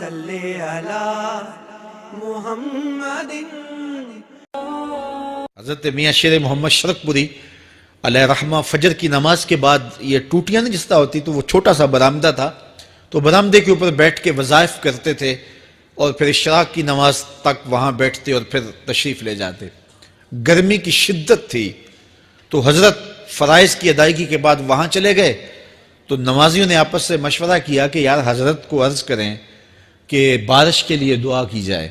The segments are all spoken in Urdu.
صلی علی محمد. حضرت میاں شیر محمد شرک پوری علیہ رحمہ فجر کی نماز کے بعد یہ ٹوٹیاں نہیں جس طرح ہوتی تو وہ چھوٹا سا برآمدہ تھا تو برآمدے کے اوپر بیٹھ کے وظائف کرتے تھے اور پھر اشراق کی نماز تک وہاں بیٹھتے اور پھر تشریف لے جاتے. گرمی کی شدت تھی تو حضرت فرائض کی ادائیگی کے بعد وہاں چلے گئے تو نمازیوں نے آپس سے مشورہ کیا کہ یار حضرت کو عرض کریں کہ بارش کے لیے دعا کی جائے.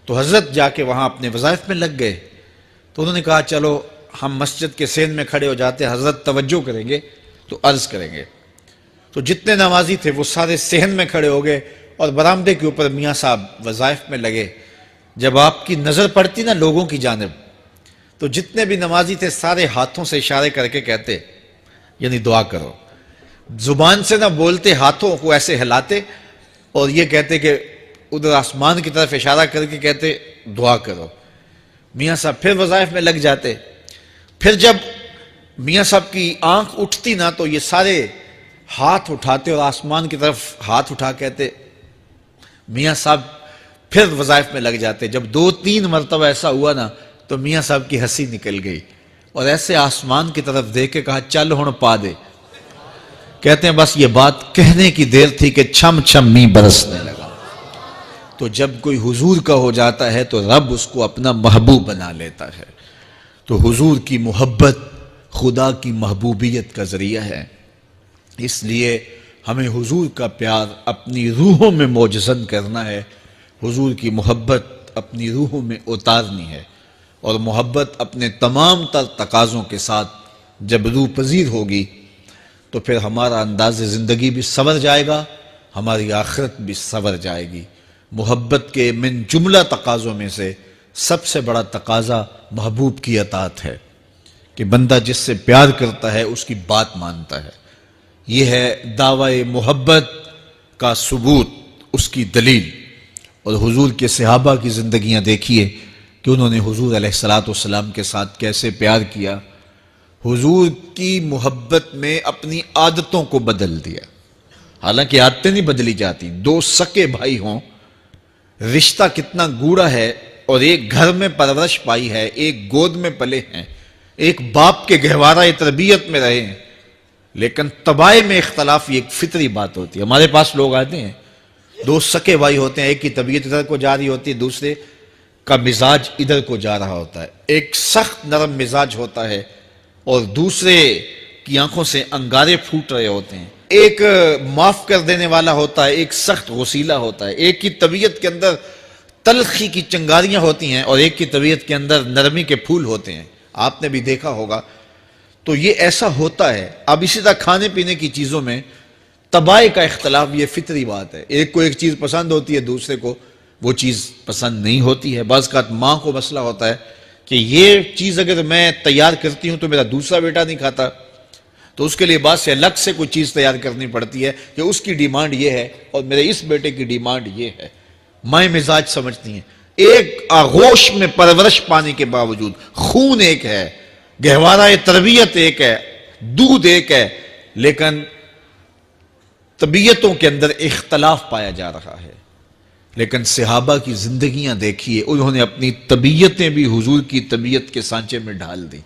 تو حضرت جا کے وہاں اپنے وظائف میں لگ گئے تو انہوں نے کہا چلو ہم مسجد کے سین میں کھڑے ہو جاتے ہیں, حضرت توجہ کریں گے تو عرض کریں گے. تو جتنے نمازی تھے وہ سارے صحن میں کھڑے ہو گئے اور برآمدے کے اوپر میاں صاحب وظائف میں لگے. جب آپ کی نظر پڑتی نا لوگوں کی جانب تو جتنے بھی نمازی تھے سارے ہاتھوں سے اشارے کر کے کہتے یعنی دعا کرو. زبان سے نہ بولتے, ہاتھوں کو ایسے ہلاتے اور یہ کہتے کہ ادھر آسمان کی طرف اشارہ کر کے کہتے دعا کرو. میاں صاحب پھر وظائف میں لگ جاتے. پھر جب میاں صاحب کی آنکھ اٹھتی نا تو یہ سارے ہاتھ اٹھاتے اور آسمان کی طرف ہاتھ اٹھا کہتے. میاں صاحب پھر وظائف میں لگ جاتے. جب 2-3 مرتبہ ایسا ہوا نا تو میاں صاحب کی ہنسی نکل گئی اور ایسے آسمان کی طرف دیکھ کے کہا چل ہن پا دے. کہتے ہیں بس یہ بات کہنے کی دیر تھی کہ چھم چھم می برسنے لگا. تو جب کوئی حضور کا ہو جاتا ہے تو رب اس کو اپنا محبوب بنا لیتا ہے. تو حضور کی محبت خدا کی محبوبیت کا ذریعہ ہے. اس لیے ہمیں حضور کا پیار اپنی روحوں میں موجزن کرنا ہے, حضور کی محبت اپنی روحوں میں اتارنی ہے, اور محبت اپنے تمام تر تقاضوں کے ساتھ جب روح پذیر ہوگی تو پھر ہمارا انداز زندگی بھی سنور جائے گا, ہماری آخرت بھی سنور جائے گی. محبت کے من جملہ تقاضوں میں سے سب سے بڑا تقاضا محبوب کی اطاعت ہے کہ بندہ جس سے پیار کرتا ہے اس کی بات مانتا ہے. یہ ہے دعوی محبت کا ثبوت, اس کی دلیل. اور حضور کے صحابہ کی زندگیاں دیکھیے کہ انہوں نے حضور علیہ السلام کے ساتھ کیسے پیار کیا. حضور کی محبت میں اپنی عادتوں کو بدل دیا. حالانکہ عادتیں نہیں بدلی جاتی. 2 سکے بھائی ہوں, رشتہ کتنا گوڑا ہے, اور ایک گھر میں پرورش پائی ہے, ایک گود میں پلے ہیں, ایک باپ کے گہوارہ تربیت میں رہے ہیں, لیکن طبائع میں اختلاف یہ ایک فطری بات ہوتی ہے. ہمارے پاس لوگ آتے ہیں 2 سکے بھائی ہوتے ہیں, ایک کی طبیعت ادھر کو جا رہی ہوتی ہے, دوسرے کا مزاج ادھر کو جا رہا ہوتا ہے. ایک سخت نرم مزاج ہوتا ہے اور دوسرے کی آنکھوں سے انگارے پھوٹ رہے ہوتے ہیں. ایک معاف کر دینے والا ہوتا ہے, ایک سخت غصیلا ہوتا ہے. ایک کی طبیعت کے اندر تلخی کی چنگاریاں ہوتی ہیں اور ایک کی طبیعت کے اندر نرمی کے پھول ہوتے ہیں. آپ نے بھی دیکھا ہوگا. تو یہ ایسا ہوتا ہے. اب اسی طرح کھانے پینے کی چیزوں میں طبائع کا اختلاف یہ فطری بات ہے. ایک کو ایک چیز پسند ہوتی ہے, دوسرے کو وہ چیز پسند نہیں ہوتی ہے. بعض اوقات ماں کو مسئلہ ہوتا ہے کہ یہ چیز اگر میں تیار کرتی ہوں تو میرا دوسرا بیٹا نہیں کھاتا, تو اس کے لیے بعد سے الگ سے کوئی چیز تیار کرنی پڑتی ہے کہ اس کی ڈیمانڈ یہ ہے اور میرے اس بیٹے کی ڈیمانڈ یہ ہے. مائیں مزاج سمجھتی ہیں. ایک آغوش میں پرورش پانے کے باوجود خون ایک ہے, گہوارہ تربیت ایک ہے, دودھ ایک ہے, لیکن طبیعتوں کے اندر اختلاف پایا جا رہا ہے. لیکن صحابہ کی زندگیاں دیکھیے, انہوں نے اپنی طبیعتیں بھی حضور کی طبیعت کے سانچے میں ڈھال دی.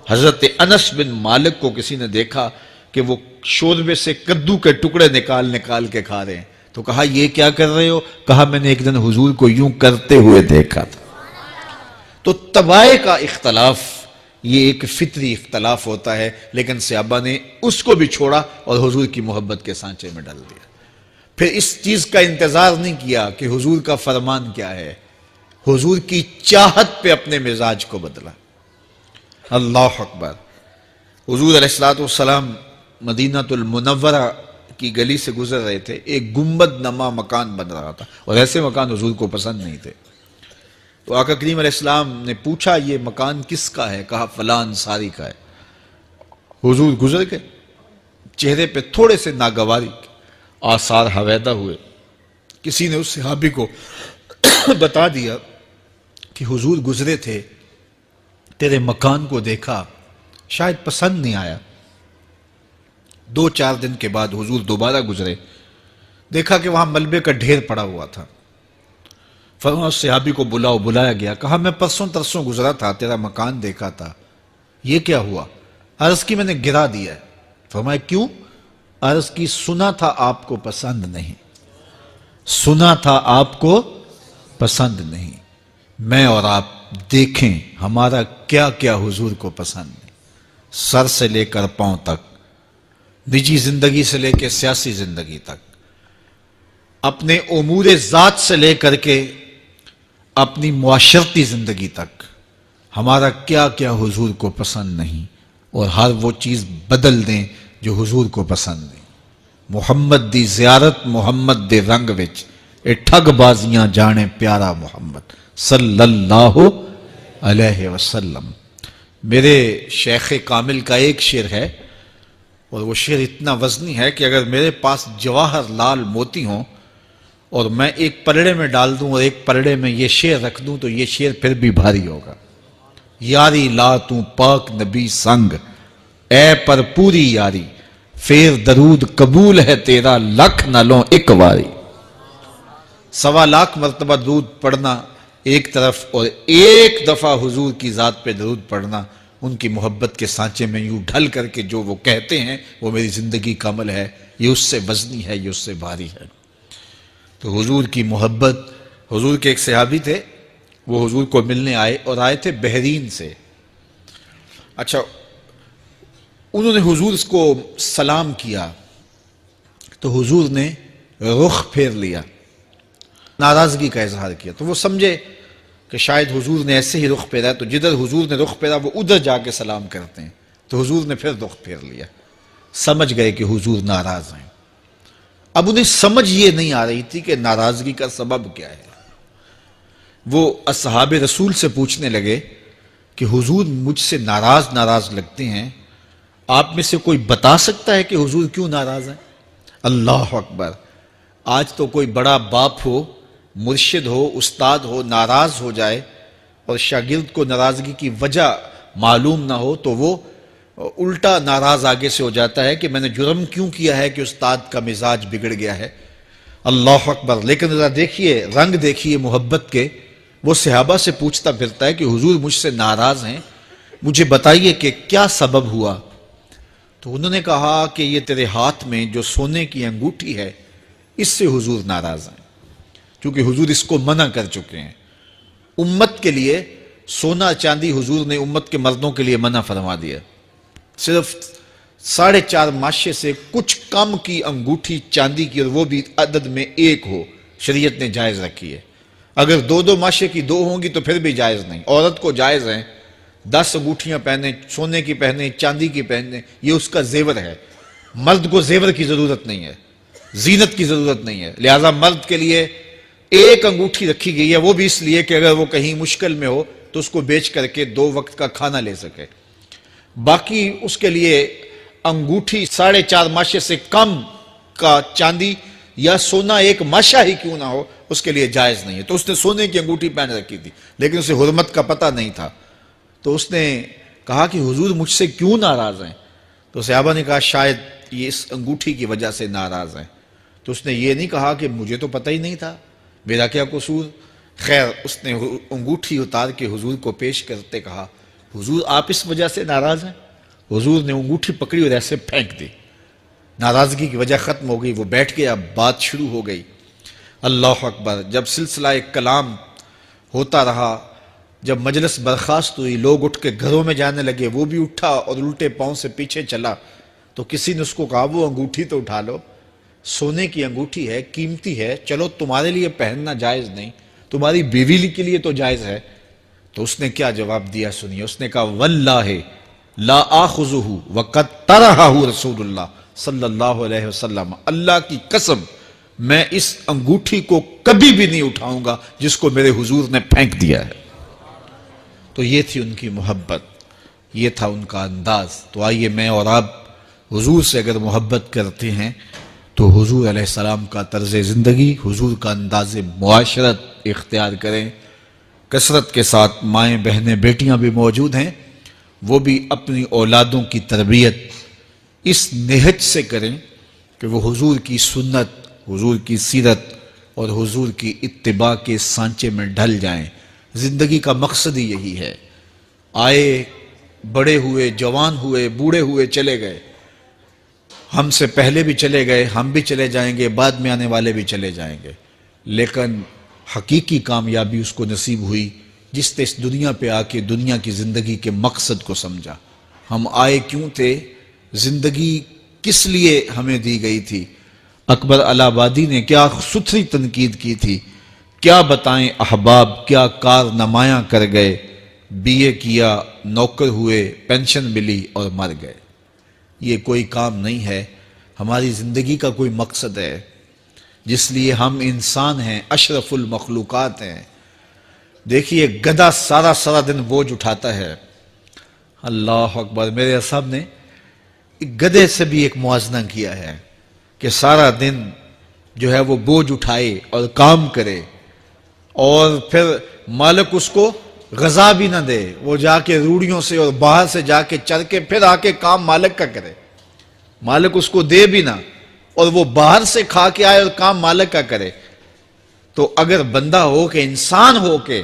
حضرت انس بن مالک کو کسی نے دیکھا کہ وہ شوربے سے کدو کے ٹکڑے نکال نکال کے کھا رہے ہیں, تو کہا یہ کیا کر رہے ہو؟ کہا میں نے ایک دن حضور کو یوں کرتے ہوئے دیکھا تھا. تو طبائع کا اختلاف یہ ایک فطری اختلاف ہوتا ہے, لیکن صحابہ نے اس کو بھی چھوڑا اور حضور کی محبت کے سانچے میں ڈال دیا. پھر اس چیز کا انتظار نہیں کیا کہ حضور کا فرمان کیا ہے, حضور کی چاہت پہ اپنے مزاج کو بدلا. اللہ اکبر. حضور علیہ السلام مدینہ المنورہ کی گلی سے گزر رہے تھے, ایک گنبد نما مکان بن رہا تھا, اور ایسے مکان حضور کو پسند نہیں تھے. تو آقا کریم علیہ السلام نے پوچھا یہ مکان کس کا ہے؟ کہا فلاں انصاری کا ہے. حضور گزر گئے, چہرے پہ تھوڑے سے ناگواری آثار حویدہ ہوئے. کسی نے اس صحابی کو بتا دیا کہ حضور گزرے تھے, تیرے مکان کو دیکھا, شاید پسند نہیں آیا. 2-4 دن کے بعد حضور دوبارہ گزرے دیکھا کہ وہاں ملبے کا ڈھیر پڑا ہوا تھا. فرمایا اس صحابی کو بلایا گیا. کہا میں پرسوں ترسوں گزرا تھا, تیرا مکان دیکھا تھا, یہ کیا ہوا؟ عرض کی میں نے گرا دیا ہے. فرمایا کیوں؟ عرض کی سنا تھا آپ کو پسند نہیں, سنا تھا آپ کو پسند نہیں. میں اور آپ دیکھیں ہمارا کیا کیا حضور کو پسند نہیں, سر سے لے کر پاؤں تک, نجی زندگی سے لے کے سیاسی زندگی تک, اپنے امور ذات سے لے کر کے اپنی معاشرتی زندگی تک, ہمارا کیا کیا حضور کو پسند نہیں, اور ہر وہ چیز بدل دیں جو حضور کو پسند نہیں. محمد دی زیارت محمد دے رنگ وچ, اے ٹھگ بازیاں جانے پیارا محمد صلی اللہ علیہ وسلم. میرے شیخ کامل کا ایک شعر ہے, اور وہ شعر اتنا وزنی ہے کہ اگر میرے پاس جواہر لال موتی ہوں اور میں ایک پلڑے میں ڈال دوں اور ایک پلڑے میں یہ شعر رکھ دوں تو یہ شعر پھر بھی بھاری ہوگا. یاری لا تو پاک نبی سنگ, اے پر پوری یاری, پھر درود قبول ہے تیرا لکھ نہ لوں ایک واری. 1.25 مرتبہ درود پڑھنا ایک طرف, اور ایک دفعہ حضور کی ذات پہ درود پڑھنا, ان کی محبت کے سانچے میں یوں ڈھل کر کے جو وہ کہتے ہیں وہ میری زندگی کا عمل ہے. یہ اس سے وزنی ہے, یہ اس سے بھاری ہے. تو حضور کی محبت. حضور کے ایک صحابی تھے, وہ حضور کو ملنے آئے, اور آئے تھے بحرین سے. اچھا, انہوں نے حضور کو سلام کیا تو حضور نے رخ پھیر لیا, ناراضگی کا اظہار کیا. تو وہ سمجھے کہ شاید حضور نے ایسے ہی رخ پھیرا, تو جدھر حضور نے رخ پھیرا وہ ادھر جا کے سلام کرتے ہیں. تو حضور نے پھر رخ پھیر لیا. سمجھ گئے کہ حضور ناراض ہیں. اب انہیں سمجھ یہ نہیں آ رہی تھی کہ ناراضگی کا سبب کیا ہے. وہ اصحاب رسول سے پوچھنے لگے کہ حضور مجھ سے ناراض لگتے ہیں, آپ میں سے کوئی بتا سکتا ہے کہ حضور کیوں ناراض ہیں؟ اللہ اکبر. آج تو کوئی بڑا باپ ہو, مرشد ہو, استاد ہو, ناراض ہو جائے اور شاگرد کو ناراضگی کی وجہ معلوم نہ ہو تو وہ الٹا ناراض آگے سے ہو جاتا ہے کہ میں نے جرم کیوں کیا ہے کہ استاد کا مزاج بگڑ گیا ہے. اللہ اکبر. لیکن ذرا دیکھیے, رنگ دیکھیے محبت کے. وہ صحابہ سے پوچھتا پھرتا ہے کہ حضور مجھ سے ناراض ہیں, مجھے بتائیے کہ کیا سبب ہوا. تو انہوں نے کہا کہ یہ تیرے ہاتھ میں جو سونے کی انگوٹھی ہے اس سے حضور ناراض ہیں, کیونکہ حضور اس کو منع کر چکے ہیں. امت کے لیے سونا چاندی حضور نے امت کے مردوں کے لیے منع فرما دیا. صرف 4.5 ماشے سے کچھ کم کی انگوٹھی چاندی کی, اور وہ بھی عدد میں 1 ہو, شریعت نے جائز رکھی ہے. اگر 2 ماشے کی 2 ہوں گی تو پھر بھی جائز نہیں. عورت کو جائز ہیں 10 انگوٹھیاں پہنے, سونے کی پہنے, چاندی کی پہنے, یہ اس کا زیور ہے. مرد کو زیور کی ضرورت نہیں ہے, زینت کی ضرورت نہیں ہے. لہذا مرد کے لیے 1 انگوٹھی رکھی گئی ہے, وہ بھی اس لیے کہ اگر وہ کہیں مشکل میں ہو تو اس کو بیچ کر کے 2 وقت کا کھانا لے سکے. باقی اس کے لیے انگوٹھی 4.5 ماشے سے کم کا چاندی یا سونا 1 ماشا ہی کیوں نہ ہو اس کے لیے جائز نہیں ہے. تو اس نے سونے کی انگوٹھی پہن رکھی تھی, لیکن اسے حرمت کا پتہ نہیں تھا. تو اس نے کہا کہ حضور مجھ سے کیوں ناراض ہیں؟ تو صحابہ نے کہا شاید یہ اس انگوٹھی کی وجہ سے ناراض ہیں. تو اس نے یہ نہیں کہا کہ مجھے تو پتہ ہی نہیں تھا, میرا کیا قصور. خیر, اس نے انگوٹھی اتار کے حضور کو پیش کرتے کہا حضور آپ اس وجہ سے ناراض ہیں؟ حضور نے انگوٹھی پکڑی اور ایسے پھینک دی. ناراضگی کی وجہ ختم ہو گئی. وہ بیٹھ گیا, بات شروع ہو گئی. اللہ اکبر. جب سلسلہ کلام ہوتا رہا, جب مجلس برخاست ہوئی, لوگ اٹھ کے گھروں میں جانے لگے, وہ بھی اٹھا اور الٹے پاؤں سے پیچھے چلا. تو کسی نے اس کو کہا وہ انگوٹھی تو اٹھا لو, سونے کی انگوٹھی ہے, قیمتی ہے, چلو تمہارے لیے پہننا جائز نہیں, تمہاری بیوی کے لیے تو جائز ہے. تو اس نے کیا جواب دیا سنیے. اس نے کہا واللہ لا آخذہ وقد طرحہ رسول اللہ صلی اللہ علیہ وسلم, اللہ کی قسم میں اس انگوٹھی کو کبھی بھی نہیں اٹھاؤں گا جس کو میرے حضور نے پھینک دیا ہے. تو یہ تھی ان کی محبت, یہ تھا ان کا انداز. تو آئیے میں اور آپ حضور سے اگر محبت کرتے ہیں تو حضور علیہ السلام کا طرز زندگی, حضور کا انداز معاشرت اختیار کریں. کثرت کے ساتھ مائیں بہنیں بیٹیاں بھی موجود ہیں, وہ بھی اپنی اولادوں کی تربیت اس نہج سے کریں کہ وہ حضور کی سنت حضور کی سیرت اور حضور کی اتباع کے سانچے میں ڈھل جائیں۔ زندگی کا مقصد ہی یہی ہے۔ آئے، بڑے ہوئے، جوان ہوئے، بوڑھے ہوئے، چلے گئے، ہم سے پہلے بھی چلے گئے، ہم بھی چلے جائیں گے، بعد میں آنے والے بھی چلے جائیں گے، لیکن حقیقی کامیابی اس کو نصیب ہوئی جس نے اس دنیا پہ آ کے دنیا کی زندگی کے مقصد کو سمجھا۔ ہم آئے کیوں تھے؟ زندگی کس لیے ہمیں دی گئی تھی؟ اکبر الہ آبادی نے کیا ستھری تنقید کی تھی، کیا بتائیں احباب، کیا کارنمایاں کر گئے، بی اے کیا، نوکر ہوئے، پینشن ملی اور مر گئے۔ یہ کوئی کام نہیں ہے، ہماری زندگی کا کوئی مقصد ہے جس لیے ہم انسان ہیں، اشرف المخلوقات ہیں۔ دیکھیے گدھا سارا دن بوجھ اٹھاتا ہے، اللہ اکبر۔ میرے صاحب نے ایک گدھے سے بھی ایک موازنہ کیا ہے کہ سارا دن جو ہے وہ بوجھ اٹھائے اور کام کرے اور پھر مالک اس کو غذا بھی نہ دے، وہ جا کے روڑیوں سے اور باہر سے جا کے چر کے پھر آ کے کام مالک کا کرے، مالک اس کو دے بھی نہ اور وہ باہر سے کھا کے آئے اور کام مالک کا کرے۔ تو اگر بندہ ہو کے، انسان ہو کے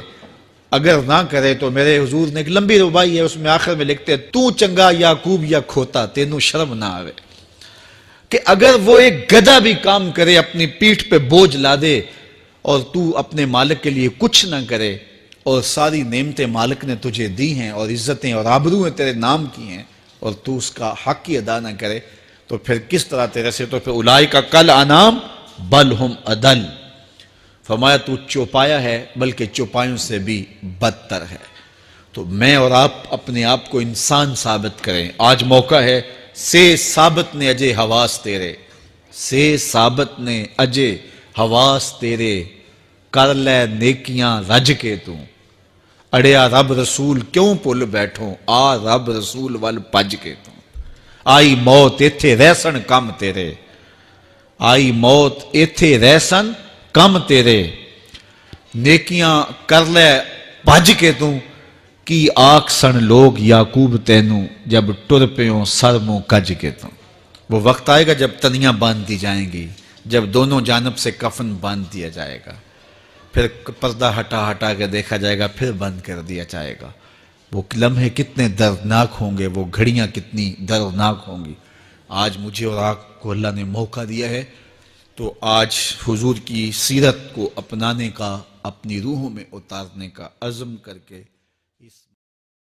اگر نہ کرے تو میرے حضور نے ایک لمبی ربائی ہے، اس میں آخر میں لکھتے ہیں تو چنگا یعقوب یا کھوتا تینوں شرم نہ آوے، کہ اگر وہ ایک گدھا بھی کام کرے، اپنی پیٹھ پہ بوجھ لا دے اور تو اپنے مالک کے لیے کچھ نہ کرے، اور ساری نعمتیں مالک نے تجھے دی ہیں اور عزتیں اور آبرویں تیرے نام کی ہیں اور تو اس کا حق ہی ادا نہ کرے، تو پھر کس طرح تیرے سے؟ تو پھر اولئک کل انعام بل ہم اضل، فرمایا تو چوپایا ہے بلکہ چوپایوں سے بھی بدتر ہے۔ تو میں اور آپ اپنے آپ کو انسان ثابت کریں، آج موقع ہے۔ سے ثابت نے اجے حواس تیرے، سے ثابت نے اجے حواس تیرے، کر لے نیکیاں رج کے تو، اڑیا رب رسول کیوں پل بیٹھوں، آ رب رسول ول پج کے تو، آئی موت ایتھے رہسن کم تیرے، آئی موت ایتھے رہسن کم تیرے، نیکیاں کر لے بھج کے تو، کی آکھ سن لوگ یعقوب تینوں، جب ٹر پیوں سر منہ کج کے تو۔ وہ وقت آئے گا جب تنیاں باندھ دی جائیں گی، جب دونوں جانب سے کفن باندھ دیا جائے گا، پھر پردہ ہٹا کے دیکھا جائے گا، پھر بند کر دیا جائے گا۔ وہ لمحے کتنے دردناک ہوں گے، وہ گھڑیاں کتنی دردناک ہوں گی۔ آج مجھے اور آپ کو اللہ نے موقع دیا ہے تو آج حضور کی سیرت کو اپنانے کا، اپنی روحوں میں اتارنے کا عزم کر کے